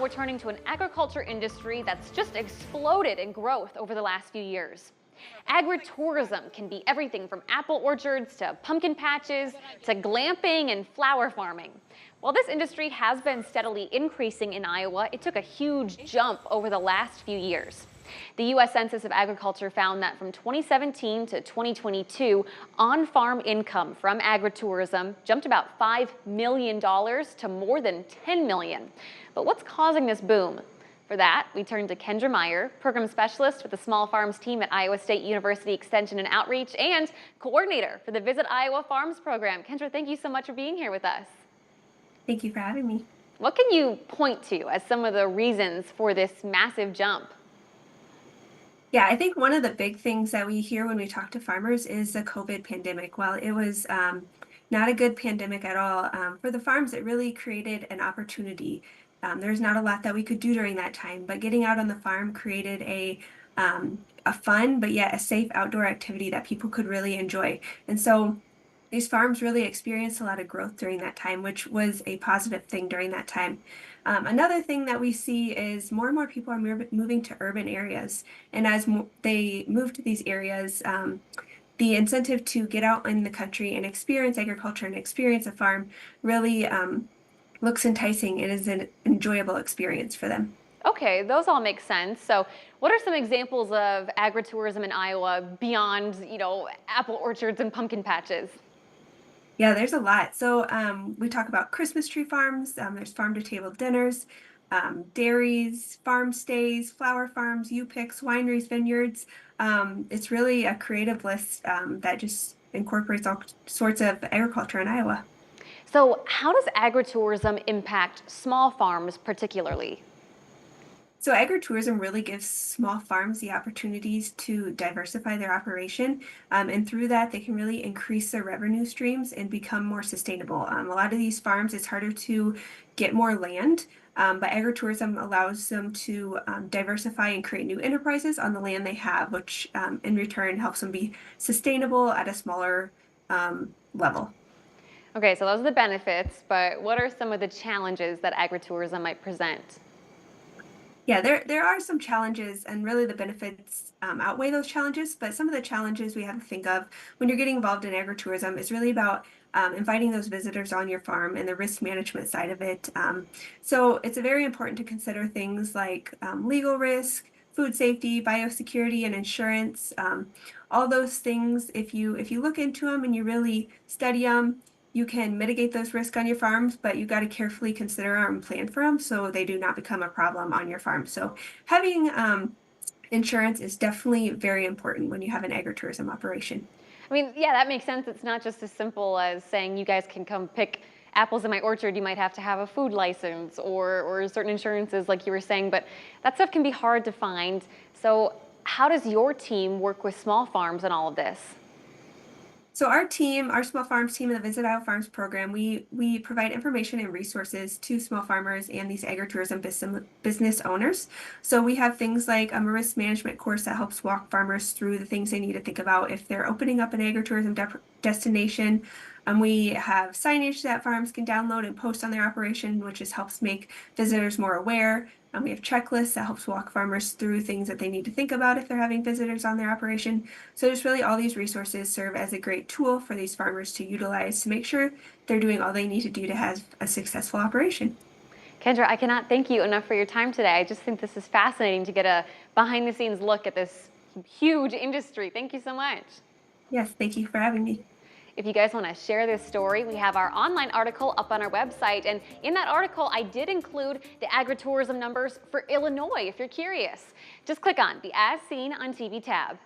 We're turning to an agriculture industry that's just exploded in growth over the last few years. Agritourism can be everything from apple orchards to pumpkin patches to glamping and flower farming. While this industry has been steadily increasing in Iowa, it took a huge jump over the last few years. The U.S. Census of Agriculture found that from 2017 to 2022, on-farm income from agritourism jumped about $5 million to more than $10 million. But what's causing this boom? For that, we turn to Kendra Meyer, program specialist with the Small Farms team at Iowa State University Extension and Outreach and coordinator for the Visit Iowa Farms program. Kendra, thank you so much for being here with us. Thank you for having me. What can you point to as some of the reasons for this massive jump? Yeah, I think one of the big things that we hear when we talk to farmers is the COVID pandemic. While it was not a good pandemic at all, for the farms, it really created an opportunity. There's not a lot that we could do during that time, but getting out on the farm created a fun but yet a safe outdoor activity that people could really enjoy. And so these farms really experienced a lot of growth during that time, which was a positive thing during that time. Another thing that we see is more and more people are moving to urban areas. And as they move to these areas, the incentive to get out in the country and experience agriculture and experience a farm really looks enticing and is an enjoyable experience for them. Okay, those all make sense. So what are some examples of agritourism in Iowa beyond, apple orchards and pumpkin patches? Yeah, there's a lot. So we talk about Christmas tree farms, there's farm-to-table dinners, dairies, farm stays, flower farms, U-picks, wineries, vineyards. It's really a creative list that just incorporates all sorts of agriculture in Iowa. So how does agritourism impact small farms particularly? So agritourism really gives small farms the opportunities to diversify their operation, and through that they can really increase their revenue streams and become more sustainable. A lot of these farms, it's harder to get more land, but agritourism allows them to diversify and create new enterprises on the land they have, which in return helps them be sustainable at a smaller level. Okay, so those are the benefits, but what are some of the challenges that agritourism might present? Yeah, there are some challenges, and really the benefits outweigh those challenges. But some of the challenges we have to think of when you're getting involved in agritourism is really about inviting those visitors on your farm and the risk management side of it. So it's very important to consider things like legal risk, food safety, biosecurity, and insurance. All those things, if you look into them and you really study them, you can mitigate those risks on your farms, but you got to carefully consider and plan for them so they do not become a problem on your farm. So having insurance is definitely very important when you have an agritourism operation. I mean, yeah, that makes sense. It's not just as simple as saying you guys can come pick apples in my orchard. You might have to have a food license or certain insurances like you were saying, but that stuff can be hard to find. So how does your team work with small farms in all of this? So our team, our small farms team in the Visit Iowa Farms program, we provide information and resources to small farmers and these agritourism business owners. So we have things like a risk management course that helps walk farmers through the things they need to think about if they're opening up an agritourism destination. We have signage that farms can download and post on their operation, which just helps make visitors more aware. We have checklists that helps walk farmers through things that they need to think about if they're having visitors on their operation. So just really all these resources serve as a great tool for these farmers to utilize to make sure they're doing all they need to do to have a successful operation. Kendra, I cannot thank you enough for your time today. I just think this is fascinating to get a behind the scenes look at this huge industry. Thank you so much. Yes, thank you for having me. If you guys want to share this story, we have our online article up on our website. And in that article, I did include the agritourism numbers for Illinois if you're curious. Just click on the As Seen on TV tab.